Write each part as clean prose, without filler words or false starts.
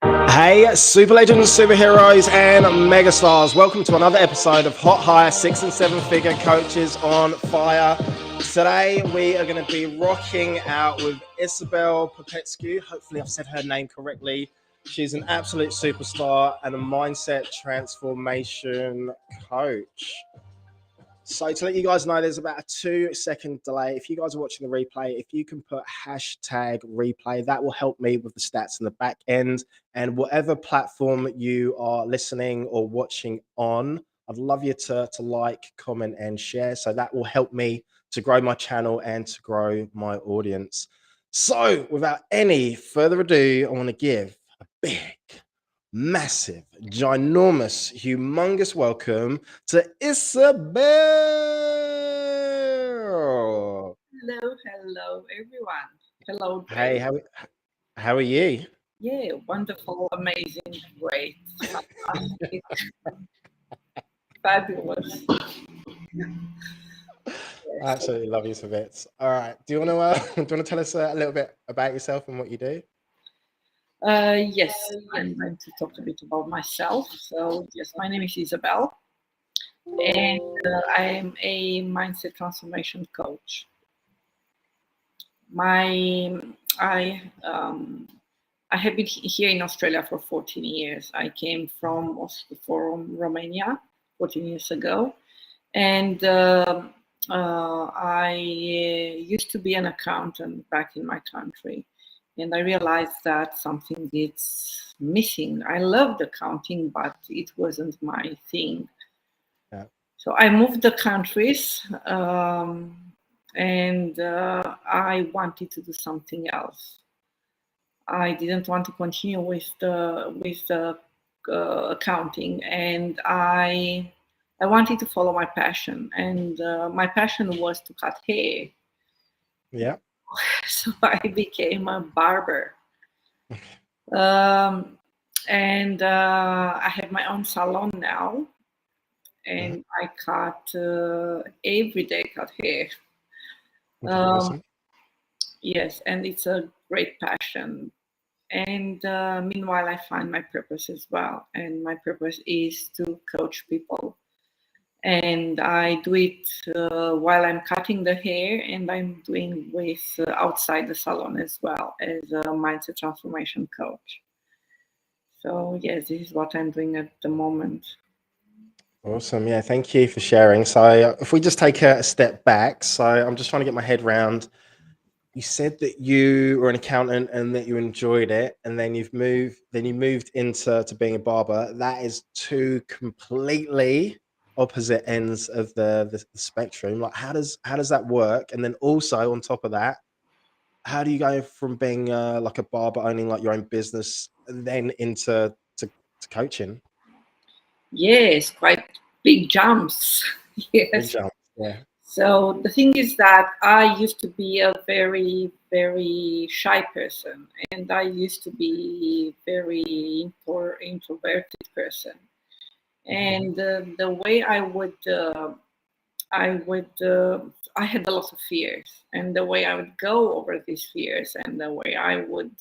Hey, super legends, superheroes, and megastars. Welcome to another episode of Hot Hire 6 and 7 Figure Coaches on Fire. Today, we are going to be rocking out with Issabele Popescu. Hopefully, I've said her name correctly. She's an absolute superstar and a mindset transformation coach. So to let you guys know, there's about a 2-second delay. If you guys are watching the replay, if you can put hashtag replay, that will help me with the stats in the back end. And whatever platform you are listening or watching on, I'd love you to like, comment, and share. So that will help me to grow my channel and to grow my audience. So without any further ado, I want to give a big, massive, ginormous, humongous welcome to Issabele. Hello, everyone. Hello, Hey, Dre. how are you? Yeah, wonderful, amazing, great, fantastic, fabulous. I Yes. absolutely love you to bits. All right, do you want to tell us a little bit about yourself and what you do? Yes, I'm going to talk a bit about myself. So, yes, my name is Isabel, and I am a mindset transformation coach. My, I have been here in Australia for 14 years. I came from Romania 14 years ago, and I used to be an accountant back in my country, and I realized that something is missing. I loved accounting, but it wasn't my thing. Yeah. So I moved the countries, and I wanted to do something else. I didn't want to continue with the accounting, and I wanted to follow my passion, and my passion was to cut hair. Yeah. So I became a barber, um, and I have my own salon now, Mhm. and I cut every day cut hair. Okay, Um, awesome. yes, and it's a great passion. And meanwhile, I find my purpose as well. And my purpose is to coach people. And I do it while I'm cutting the hair, and I'm doing with outside the salon as well as a mindset transformation coach. So yes, this is what I'm doing at the moment. Awesome. Yeah, thank you for sharing. So if we just take a step back, so I'm just trying to get my head around. You said that you were an accountant and that you enjoyed it, and then you moved into being a barber. That is two completely opposite ends of the spectrum. Like, how does that work? And then also on top of that, how do you go from being like a barber, owning like your own business, and then into to coaching? Yes, quite big jumps. Big Yes. jump. Yeah. So the thing is that I used to be a very, very shy person, and I used to be very introverted person. Mhm. And the way I would, I had a lot of fears, and the way I would go over these fears, and the way I would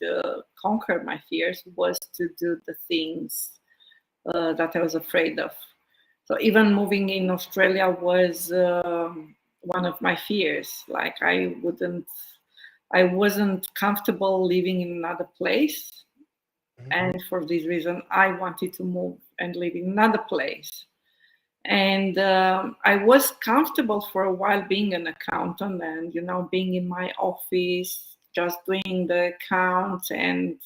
conquer my fears was to do the things that I was afraid of. So even moving in Australia was one of my fears. Like I wasn't comfortable living in another place, Mhm. and for this reason, I wanted to move and live in another place. And I was comfortable for a while being an accountant, and being in my office, just doing the accounts and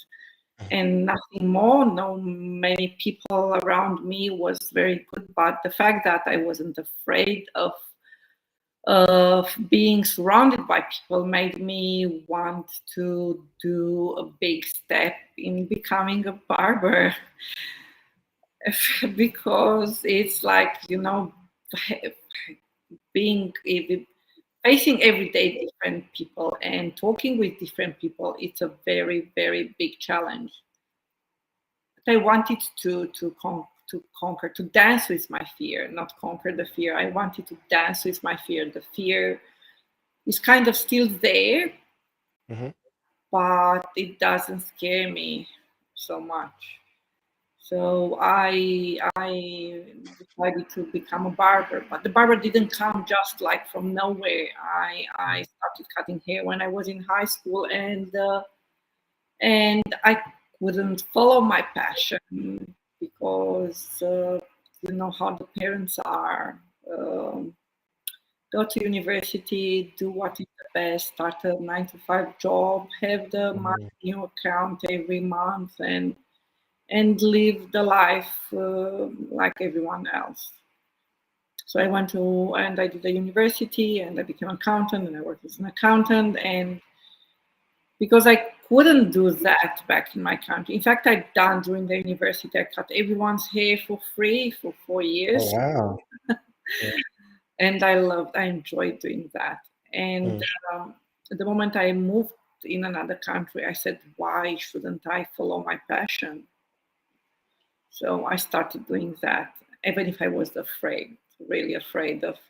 nothing more. No, many people around me was very good, but the fact that I wasn't afraid of being surrounded by people made me want to do a big step in becoming a barber. Because it's like being facing everyday different people and talking with different people. It's a very, very big challenge. I wanted to conquer, to dance with my fear, not conquer the fear. I wanted to dance with my fear. The fear is kind of still there, Mhm. but it doesn't scare me. so much. So I decided to become a barber, but the barber didn't come just like from nowhere. I started cutting hair when I was in high school, and I couldn't follow my passion because you know how the parents are. Um, Go to university, do what is the best, start a 9 to 5 job, have the money in your account every month, and live the life like everyone else. So I went to and I did the university and I became an accountant and I worked as an accountant, and because I couldn't do that back in my country. In fact, I've done during the university, I cut everyone's hair for free for 4 years. Oh, wow. Yeah. And I enjoyed doing that. And the moment I moved in another country, I said, why shouldn't I follow my passion? So I started doing that, even if I was afraid, really afraid of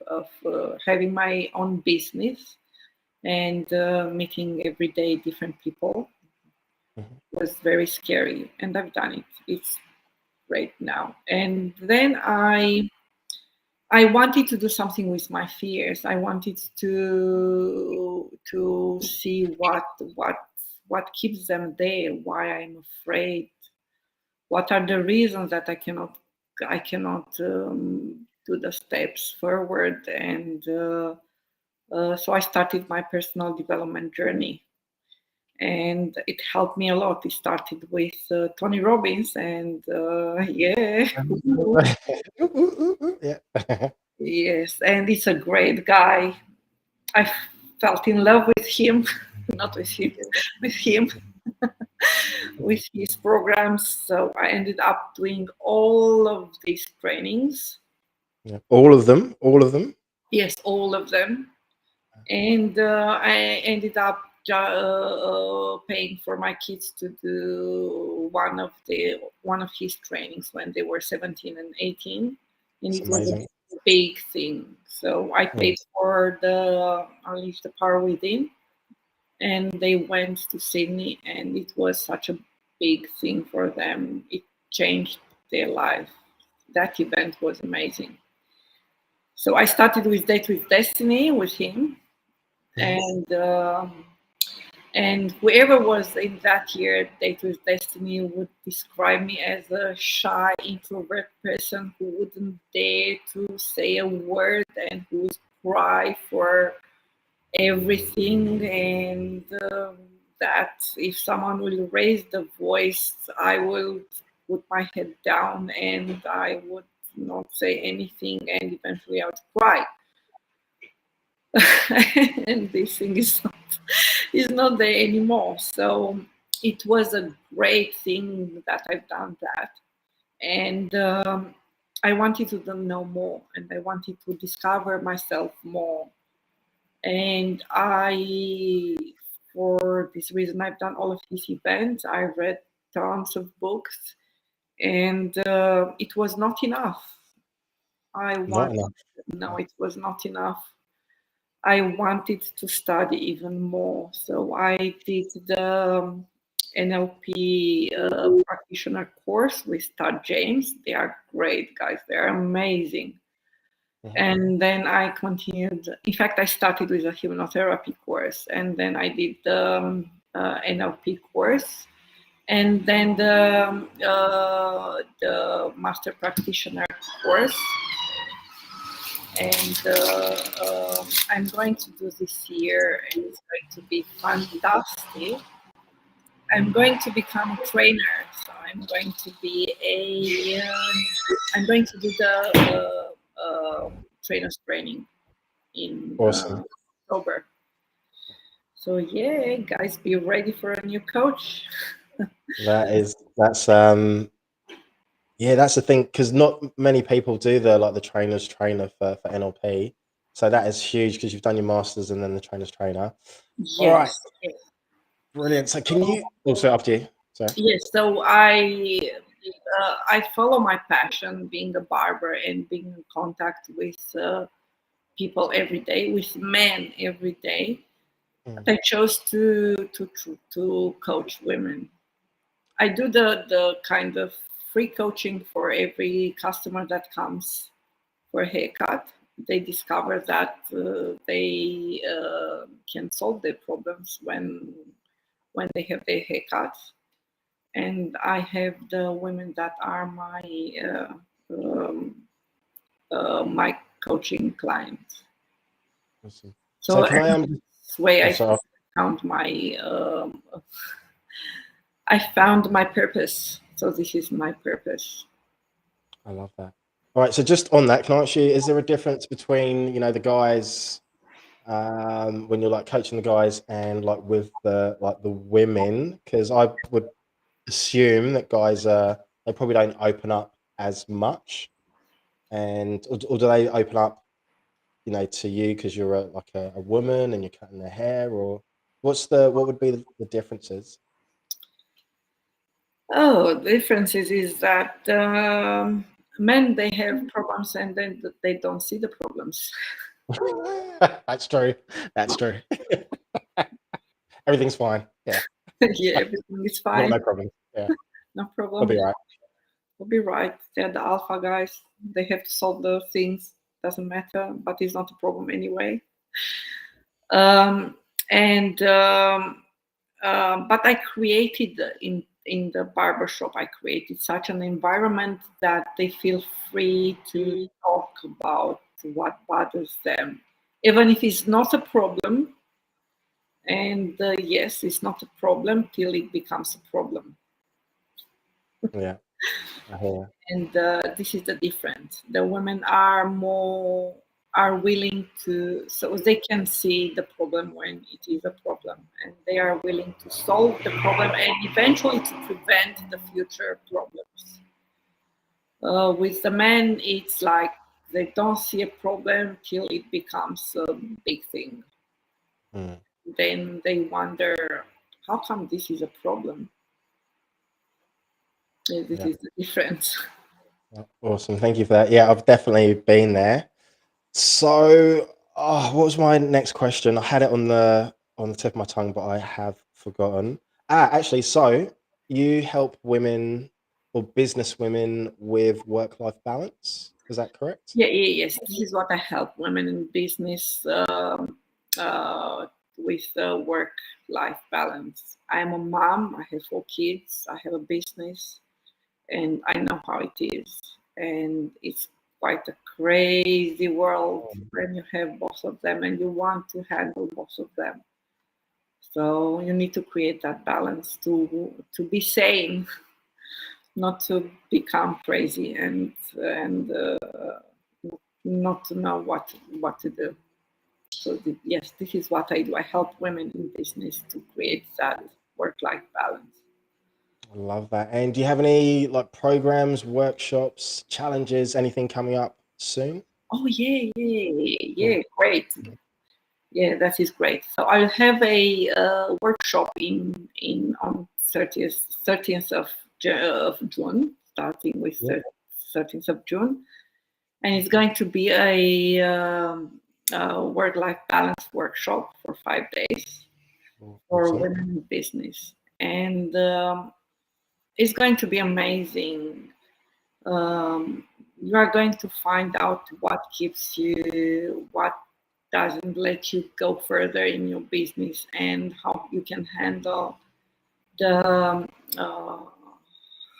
having my own business and meeting every day different people. It was very scary, and I've done it. It's great now. And then I wanted to do something with my fears. I wanted to see what keeps them there, why I'm afraid, what are the reasons that I cannot do the steps forward, and so I started my personal development journey, and it helped me a lot. It started with Tony Robbins, and yeah. Yeah. Yes, and he's a great guy. I felt in love with him, not with him, with him, with his programs. So I ended up doing all of these trainings. Yeah. All of them. Yes, all of them. And I ended up paying for my kids to do one of his trainings when they were 17 and 18, and It's it was a amazing. big thing. So I paid for the Unleash the Power Within, and they went to Sydney, and it was such a big thing for them. It changed their life. That event was amazing. So I started with Date with Destiny with him, and whoever was in that year Date with Destiny would describe me as a shy introvert person who wouldn't dare to say a word and who would cry for everything, and that if someone will raise the voice, I will put my head down and I would not say anything, and eventually I would cry. And this thing is not there anymore. So it was a great thing that I've done that, and I wanted to know more, and I wanted to discover myself more. And for this reason, I've done all of these events. I read tons of books, and it was not enough. I Not wanted, enough. no, it was not enough. I wanted to study even more. So I did the NLP practitioner course with Todd James. They are great guys. They're amazing. And then I continued. In fact, I started with a hypnotherapy course, and then I did the NLP course, and then the master practitioner course. And I'm going to do this year, and it's going to be fantastic. I'm going to become a trainer, so I'm going to be I'm going to do the trainers training in Awesome. October. So yeah, guys, be ready for a new coach. That's yeah, that's the thing, because not many people do the trainer's trainer for NLP. So that is huge, because you've done your masters and then the trainer's trainer. All right, Yes. Yes. brilliant. So can you also after you? Sorry. Yes. So I follow my passion, being a barber and being in contact with people every day, with men every day. I chose to coach women. I do the kind of free coaching for every customer that comes for a haircut. They discover that they can solve their problems when they have their haircuts. And I have the women that are my coaching clients. Awesome. So So can I this way oh, I sorry. found my purpose. So this is my purpose. I love that. All right. So just on that, can I ask you, is there a difference between, the guys, when you're like coaching the guys and like with the women? Because I would assume that guys they probably don't open up as much, and or do they open up, to you because you're a woman and you're cutting their hair, or what would be the differences? Oh, the difference is that men, they have problems and then they don't see the problems. That's true. That's true. Everything's fine. Yeah, Yeah, everything is got fine. no problem. Yeah, No we'll problem. be all right. We'll be right. They're the alpha guys. They have to solve the things. Doesn't matter, but it's not a problem anyway. Um, and But I created in the barber shop. I created such an environment that they feel free to talk about what bothers them, even if it's not a problem. And yes, it's not a problem till it becomes a problem. Yeah, I hear. And this is the difference. The women are willing to, so they can see the problem when it is a problem, and they are willing to solve the problem and eventually to prevent the future problems. With the men, it's like they don't see a problem till it becomes a big thing. Mm, Then they wonder, how come this is a problem? This yeah. is the difference. Awesome. Thank you for that. Yeah, I've definitely been there. So, what was my next question? I had it on the tip of my tongue, but I have forgotten. Actually, so you help women or business women with work-life balance. Is that correct? Yes. This is what I help women in business uh, with work-life balance. I am a mom. I have 4 kids. I have a business, and I know how it is. And it's quite a crazy world when you have both of them and you want to handle both of them. So you need to create that balance to be sane, not to become crazy and not to know what to do. So yes, this is what I do. I help women in business to create that work-life balance. I love that. And do you have any like programs, workshops, challenges, anything coming up soon? Oh Yeah. great. Yeah, that is great. So I'll have a workshop in on 30th of June, starting with Yeah. 13th of June, and it's going to be a work-life balance workshop for 5 days for Awesome. women in business, and it's going to be amazing. Um, you are going to find out what keeps you, what doesn't let you go further in your business, and how you can handle the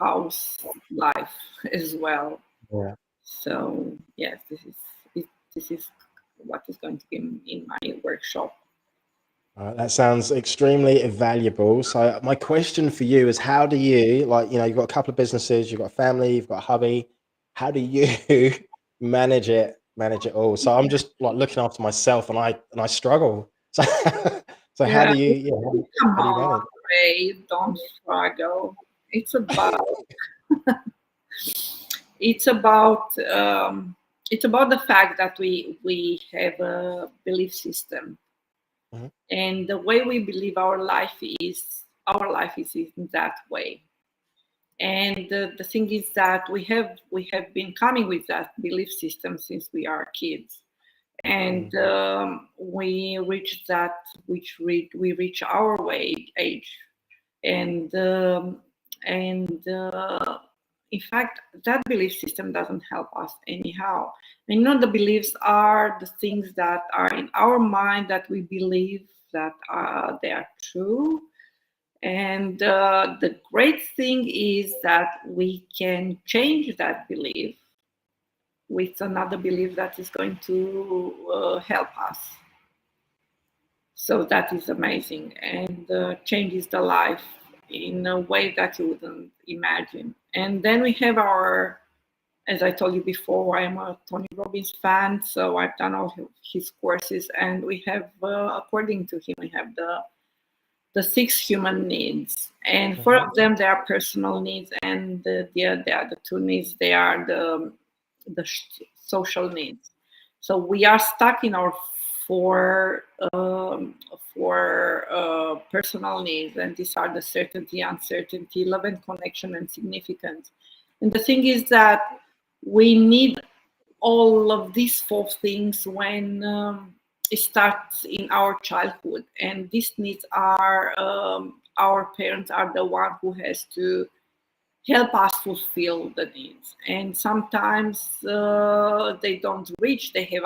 house life as well. Yeah. So yes, this is what is going to be in my workshop. That sounds extremely valuable. So my question for you is, how do you like, you've got a couple of businesses, you've got a family, you've got a hubby. How do you manage it all? So I'm just like looking after myself and I struggle. So so how Yeah, do you yeah, come how do you on, manage? Ray, don't struggle. It's about it's about um, it's about the fact that we have a belief system, Mhm. and the way we believe our life is in that way. And the thing is that we have been coming with that belief system since we are kids, and Mm, we reach that we reach our way age, and And in fact, that belief system doesn't help us anyhow. And the beliefs are the things that are in our mind that we believe that they are true. And the great thing is that we can change that belief with another belief that is going to help us. So that is amazing, and changes the life in a way that you wouldn't imagine. And then we have our, as I told you before, I'm a Tony Robbins fan, so I've done all his courses, and we have, according to him, we have the 6 human needs, and 4 of them, they are personal needs, and the other 2 needs, they are the social needs. So we are stuck in our four personal needs, and these are the certainty, uncertainty, love and connection, and significance. And the thing is that we need all of these 4 things when it starts in our childhood, and these needs are our parents are the one who has to help us fulfill the needs. And sometimes they don't reach, they have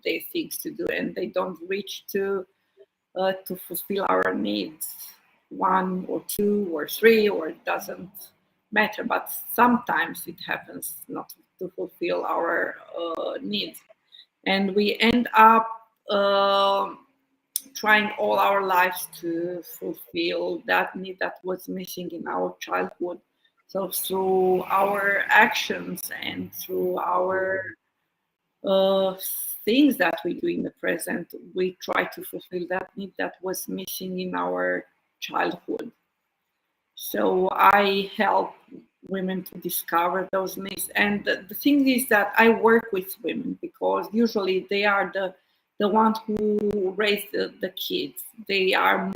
their things to do, and they don't reach to fulfill our needs. 1 or 2 or 3, or it doesn't matter, but sometimes it happens not to fulfill our needs. And we end up trying all our lives to fulfill that need that was missing in our childhood. So through our actions and through our things that we do in the present, we try to fulfill that need that was missing in our childhood. So I help women to discover those needs. And the thing is that I work with women because usually they are the ones who raise the kids. They are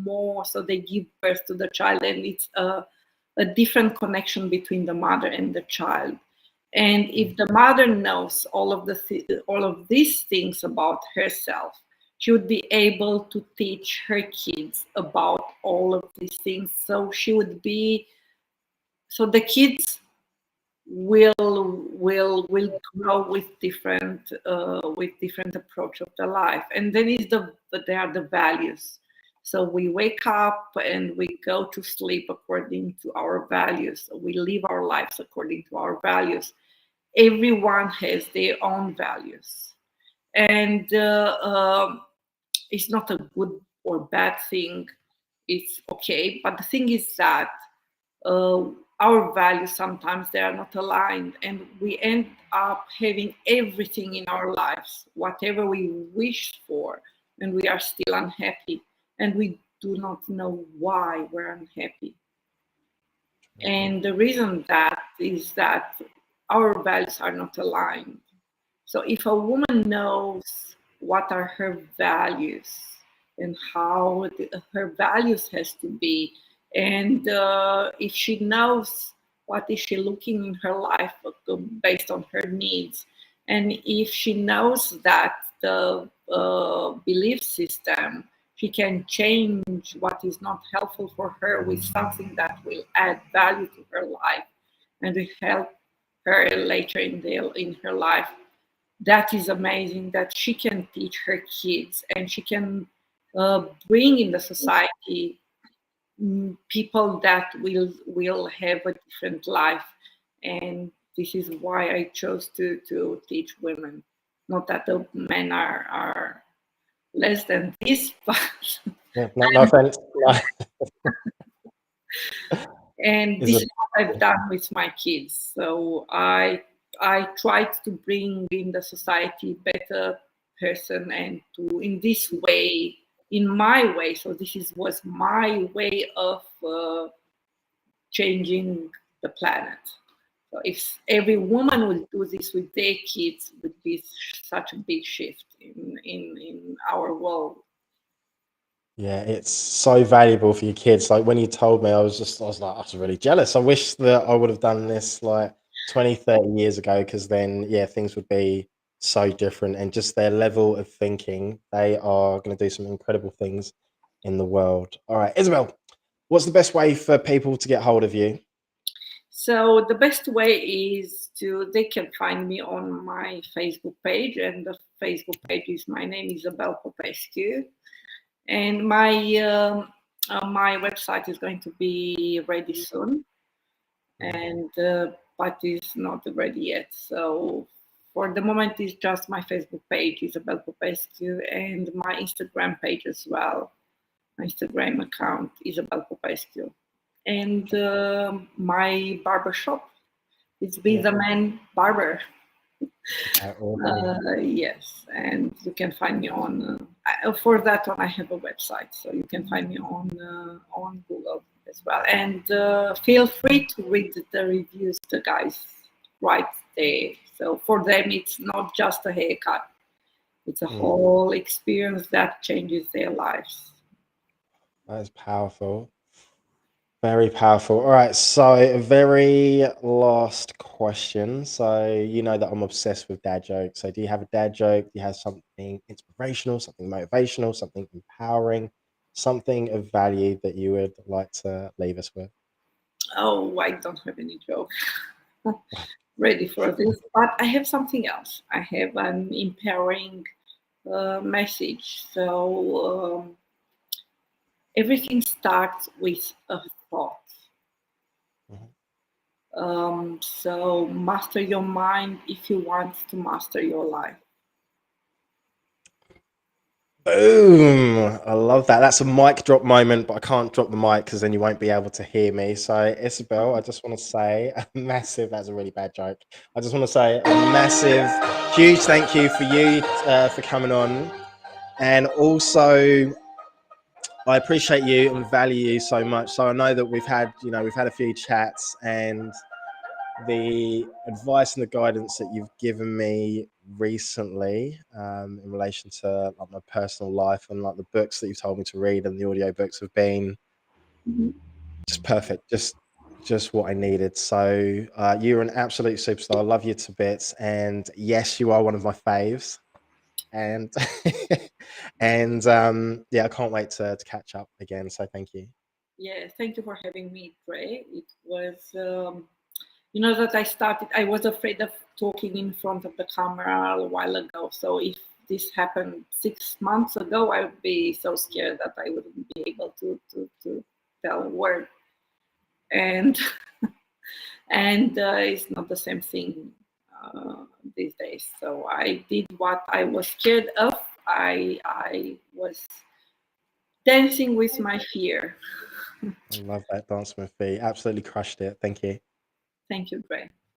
more, so they give birth to the child, and it's a different connection between the mother and the child. And if the mother knows all of these things about herself, she would be able to teach her kids about all of these things. So the kids will grow with different approach of the life. And then there are the values. So we wake up and we go to sleep according to our values. We live our lives according to our values. Everyone has their own values, and it's not a good or bad thing. It's okay, but the thing is that our values sometimes they are not aligned, and we end up having everything in our lives, whatever we wish for, and we are still unhappy, and we do not know why we're unhappy. And the reason that is that our values are not aligned. So if a woman knows what are her values and how her values has to be, and if she knows what is she looking in her life based on her needs, and if she knows that the belief system, she can change what is not helpful for her with something that will add value to her life and will help her later in her life. That is amazing that she can teach her kids, and she can bring in the society people that will have a different life. And this is why I chose to teach women. Not that the men are less than this, but no offense. and this is what I've done with my kids. So I tried to bring in the society better person, and to in this way, in my way. So this was my way of changing the planet. So if every woman would do this with their kids, would be such a big shift in our world. Yeah, it's so valuable for your kids. Like when you told me, I was really jealous. I wish that I would have done this like 20, 30 years ago, because then, yeah, things would be so different. And just their level of thinking, they are going to do some incredible things in the world. All right, Isabel, What's the best way for people to get hold of you? So the best way is they can find me on my Facebook page, and the Facebook page is my name, Issabele Popescu. And my website is going to be ready soon, and but it's not ready yet. So for the moment, it's just my Facebook page, Issabele Popescu, and my Instagram page as well. My Instagram account, Issabele Popescu, and my barber shop. It's Be the Man Barber. Yes, and you can find me on. For that one, I have a website, so you can find me on Google as well. And feel free to read the reviews the guys write there. So for them, it's not just a haircut; it's a whole experience that changes their lives. That is powerful. Very powerful. All right. So, a very last question. So, you know that I'm obsessed with dad jokes. So, do you have a dad joke? Do you have something inspirational, something motivational, something empowering, something of value that you would like to leave us with? Oh, I don't have any joke ready for this, but I have something else. I have an empowering message. So everything starts with a thought. So master your mind if you want to master your life. Boom. I love that. That's a mic drop moment, but I can't drop the mic because then you won't be able to hear me. So, Issabele, I just want to say a massive, that's a really bad joke. I just want to say a massive, huge thank you for you for coming on. And also, I appreciate you and value you so much. So I know that we've had a few chats, and the advice and the guidance that you've given me recently in relation to like my personal life and like the books that you've told me to read and the audio books have been just perfect, just what I needed. So you're an absolute superstar. I love you to bits, and yes, you are one of my faves. And and yeah, I can't wait to catch up again. So thank you. Yeah, thank you for having me, Trey. It was, that I was afraid of talking in front of the camera a while ago. So if this happened 6 months ago, I would be so scared that I wouldn't be able to tell a word. And and it's not the same thing these days. So I did what I was scared of. I was dancing with my fear. I love that dance with feet. Absolutely crushed it. Thank you. Thank you, Gray.